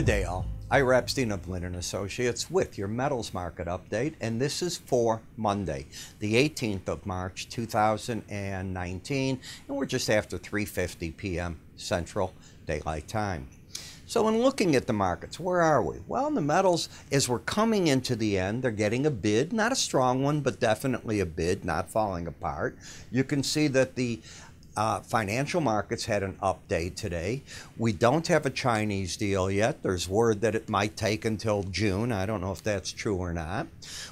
Good day, all. Ira Epstein of Linn & Associates with your metals market update, and this is for Monday, the 18th of March, 2019, and we're just after 3:50 p.m. Central Daylight Time. So in looking at the markets, where are we? Well, in the metals, as we're coming into the end, they're getting a bid, not a strong one, but definitely a bid, not falling apart. You can see that the financial markets had an update today. We don't have a Chinese deal yet. There's word that it might take until June. I don't know if that's true or not.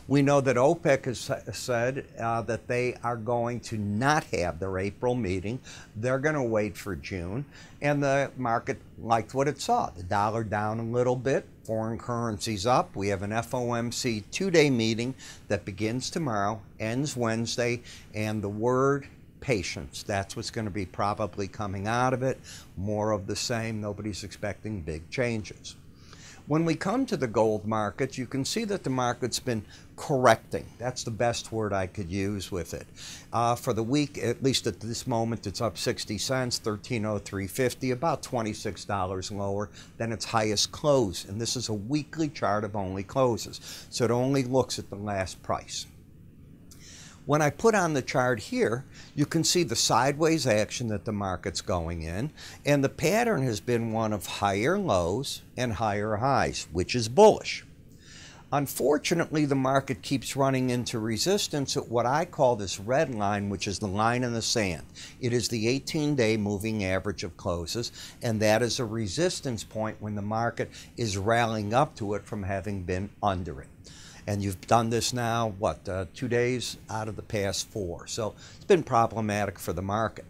We know that OPEC has said that they are going to not have their April meeting. They're going to wait for June. And the market liked what it saw. The dollar down a little bit. Foreign currencies up. We have an FOMC two-day meeting that begins tomorrow, ends Wednesday, and the word patience. That's what's going to be probably coming out of it. More of the same. Nobody's expecting big changes. When we come to the gold market, you can see that the market's been correcting. That's the best word I could use with it. For the week, at least at this moment, it's up 60 cents, 1303.50, about $26 lower than its highest close. And this is a weekly chart of only closes, so it only looks at the last price. When I put on the chart here, you can see the sideways action that the market's going in, and the pattern has been one of higher lows and higher highs, which is bullish. Unfortunately, the market keeps running into resistance at what I call this red line, which is the line in the sand. It is the 18-day moving average of closes, and that is a resistance point when the market is rallying up to it from having been under it. And you've done this now, what, 2 days out of the past 4. So it's been problematic for the market.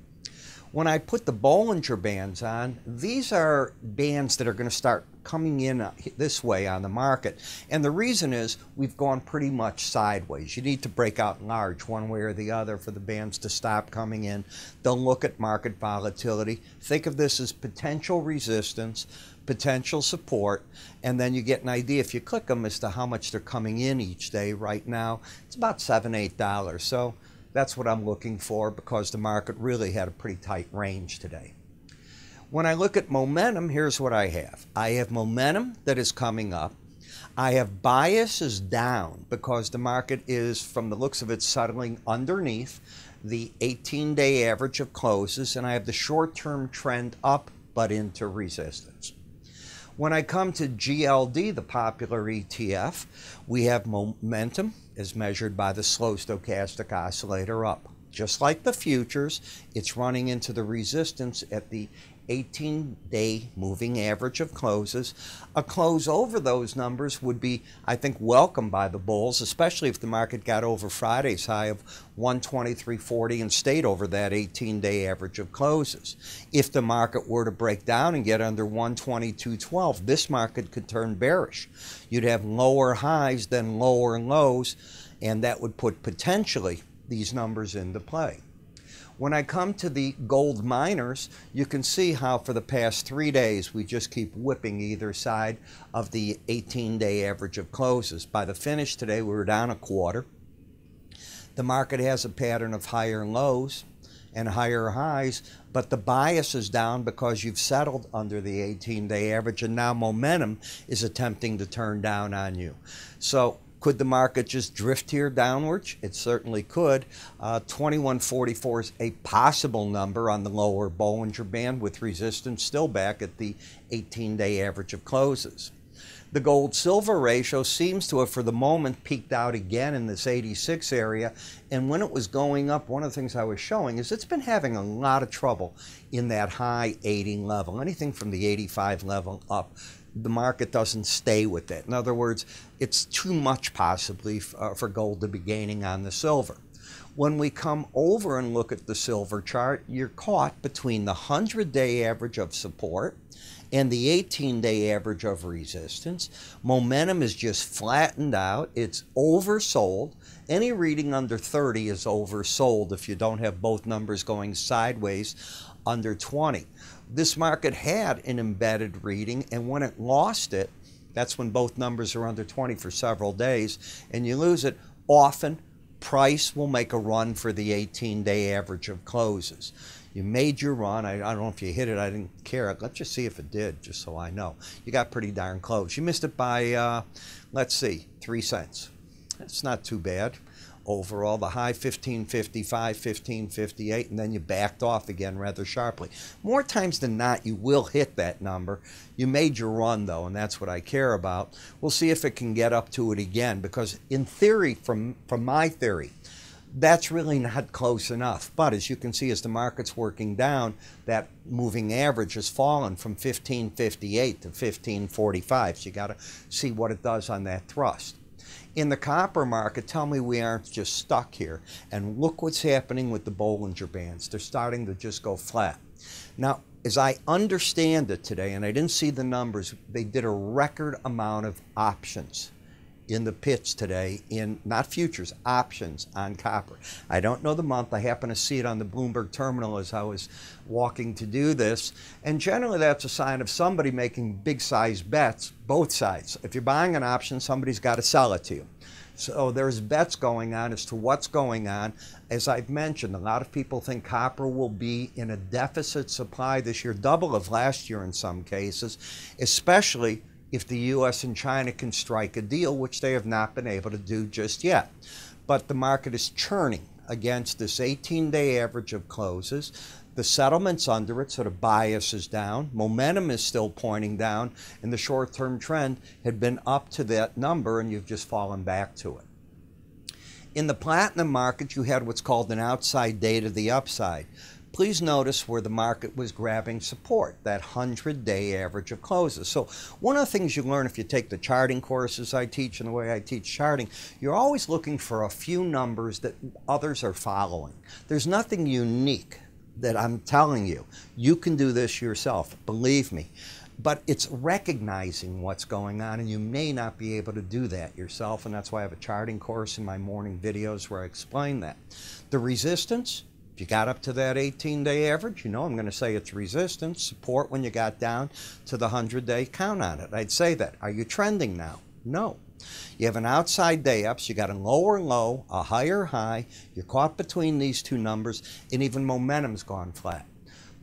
When I put the Bollinger Bands on, these are bands that are going to start coming in this way on the market. And the reason is we've gone pretty much sideways. You need to break out large one way or the other for the bands to stop coming in. They'll look at market volatility. Think of this as potential resistance, potential support, and then you get an idea if you click them as to how much they're coming in each day. Right now, it's about $7, $8. So that's what I'm looking for because the market really had a pretty tight range today. When I look at momentum, here's what I have. I have momentum that is coming up. I have biases down because the market is, from the looks of it, settling underneath the 18-day average of closes, and I have the short-term trend up but into resistance. When I come to GLD, the popular ETF, we have momentum as measured by the slow stochastic oscillator up. Just like the futures, it's running into the resistance at the 18-day moving average of closes. A close over those numbers would be, I think, welcomed by the bulls, especially if the market got over Friday's high of 123.40 and stayed over that 18-day average of closes. If the market were to break down and get under 122.12, this market could turn bearish. You'd have lower highs than lower lows, and that would put potentially these numbers into play. When I come to the gold miners, you can see how for the past 3 days we just keep whipping either side of the 18-day average of closes. By the finish today, we were down a quarter. The market has a pattern of higher lows and higher highs, but the bias is down because you've settled under the 18-day average, and now momentum is attempting to turn down on you. So could the market just drift here downwards? It certainly could. 2144 is a possible number on the lower Bollinger Band, with resistance still back at the 18-day average of closes. The gold-silver ratio seems to have, for the moment, peaked out again in this 86 area. And when it was going up, one of the things I was showing is it's been having a lot of trouble in that high 80 level. Anything from the 85 level up, the market doesn't stay with it. In other words, it's too much possibly for gold to be gaining on the silver. When we come over and look at the silver chart, you're caught between the 100-day average of support and the 18-day average of resistance. Momentum is just flattened out. It's oversold. Any reading under 30 is oversold if you don't have both numbers going sideways under 20. This market had an embedded reading, and when it lost it, that's when both numbers are under 20 for several days, and you lose it, often Price will make a run for the 18-day average of closes. You made your run. I don't know if you hit it. I didn't care. Let's just see if it did, just so I know. You got pretty darn close. You missed it by, let's see, 3 cents. That's not too bad. Overall, the high 15.55, 15.58, and then you backed off again rather sharply. More times than not, you will hit that number. You made your run, though, and that's what I care about. We'll see if it can get up to it again, because in theory, from my theory, that's really not close enough. But as you can see, as the market's working down, that moving average has fallen from 15.58 to 15.45. So you got to see what it does on that thrust. In the copper market, tell me we aren't just stuck here. And look what's happening with the Bollinger Bands. They're starting to just go flat. Now, as I understand it today, and I didn't see the numbers, they did a record amount of options in the pits today, in not futures, options on copper. I don't know the month. I happen to see it on the Bloomberg terminal as I was walking to do this. And generally that's a sign of somebody making big size bets, both sides. If you're buying an option, somebody's got to sell it to you. So there's bets going on as to what's going on. As I've mentioned, a lot of people think copper will be in a deficit supply this year, double of last year in some cases, especially if the U.S. and China can strike a deal, which they have not been able to do just yet. But the market is churning against this 18-day average of closes. The settlement's under it, so the bias is down. Momentum is still pointing down, and the short-term trend had been up to that number, and you've just fallen back to it. In the platinum market, you had what's called an outside day to the upside. Please notice where the market was grabbing support, that 100-day average of closes. So one of the things you learn if you take the charting courses I teach and the way I teach charting, you're always looking for a few numbers that others are following. There's nothing unique that I'm telling you. You can do this yourself, believe me. But it's recognizing what's going on, and you may not be able to do that yourself, and that's why I have a charting course in my morning videos where I explain that. The resistance, if you got up to that 18-day average, you know I'm going to say it's resistance. Support when you got down to the 100-day, count on it. I'd say that. Are you trending now? No. You have an outside day up, so you got a lower low, a higher high. You're caught between these two numbers, and even momentum's gone flat.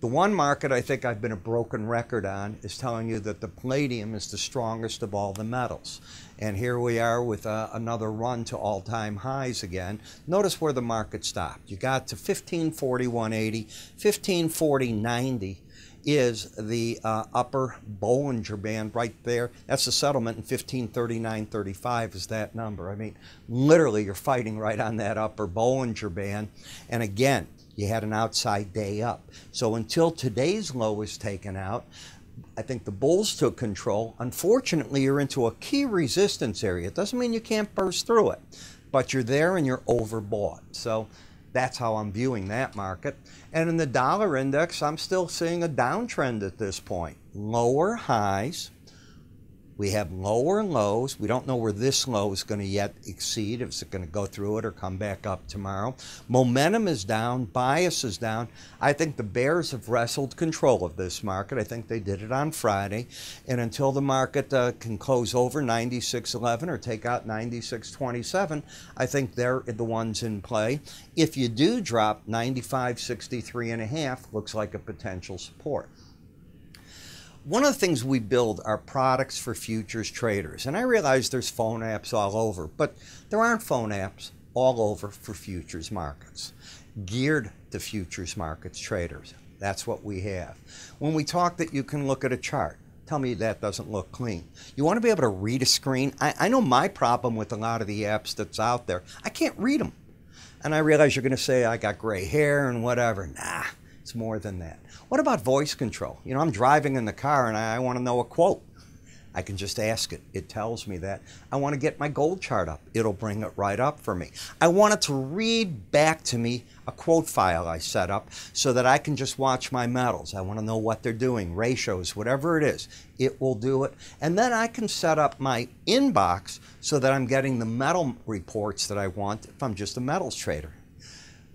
The one market I think I've been a broken record on is telling you that the palladium is the strongest of all the metals. And here we are with another run to all-time highs again. Notice where the market stopped. You got to 1541.80, 1540.90 is the upper Bollinger Band right there. That's the settlement, and 1539.35 is that number. I mean, literally you're fighting right on that upper Bollinger Band. And again, you had an outside day up. So until today's low is taken out, I think the bulls took control. Unfortunately, you're into a key resistance area. It doesn't mean you can't burst through it, but you're there and you're overbought. So that's how I'm viewing that market. And in the dollar index, I'm still seeing a downtrend at this point. Lower highs. We have lower lows. We don't know where this low is going to yet exceed, if it's going to go through it or come back up tomorrow. Momentum is down. Bias is down. I think the bears have wrestled control of this market. I think they did it on Friday. And until the market can close over 96.11 or take out 96.27, I think they're the ones in play. If you do drop 95.63.5, looks like a potential support. One of the things we build are products for futures traders. And I realize there's phone apps all over, but there aren't phone apps all over for futures markets, geared to futures markets traders. That's what we have. When we talk that you can look at a chart, tell me that doesn't look clean. You want to be able to read a screen. I know my problem with a lot of the apps that's out there, I can't read them. And I realize you're going to say I got gray hair and whatever. Nah. It's more than that. What about voice control? You know, I'm driving in the car and I want to know a quote. I can just ask it. It tells me that. I want to get my gold chart up. It'll bring it right up for me. I want it to read back to me a quote file I set up so that I can just watch my metals. I want to know what they're doing, ratios, whatever it is. It will do it. And then I can set up my inbox so that I'm getting the metal reports that I want if I'm just a metals trader.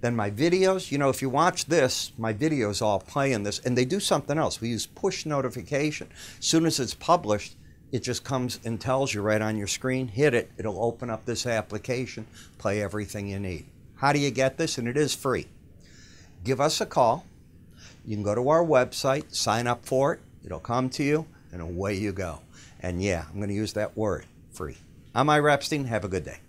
Then my videos, you know, if you watch this, my videos all play in this, and they do something else. We use push notification. As soon as it's published, It just comes and tells you right on your screen. Hit it. It'll open up this application, play everything you need. How do you get this? And it is free. Give us a call. You can go to our website, sign up for it. It'll come to you, and away you go. And yeah, I'm going to use that word, free. I'm Ira Epstein. Have a good day.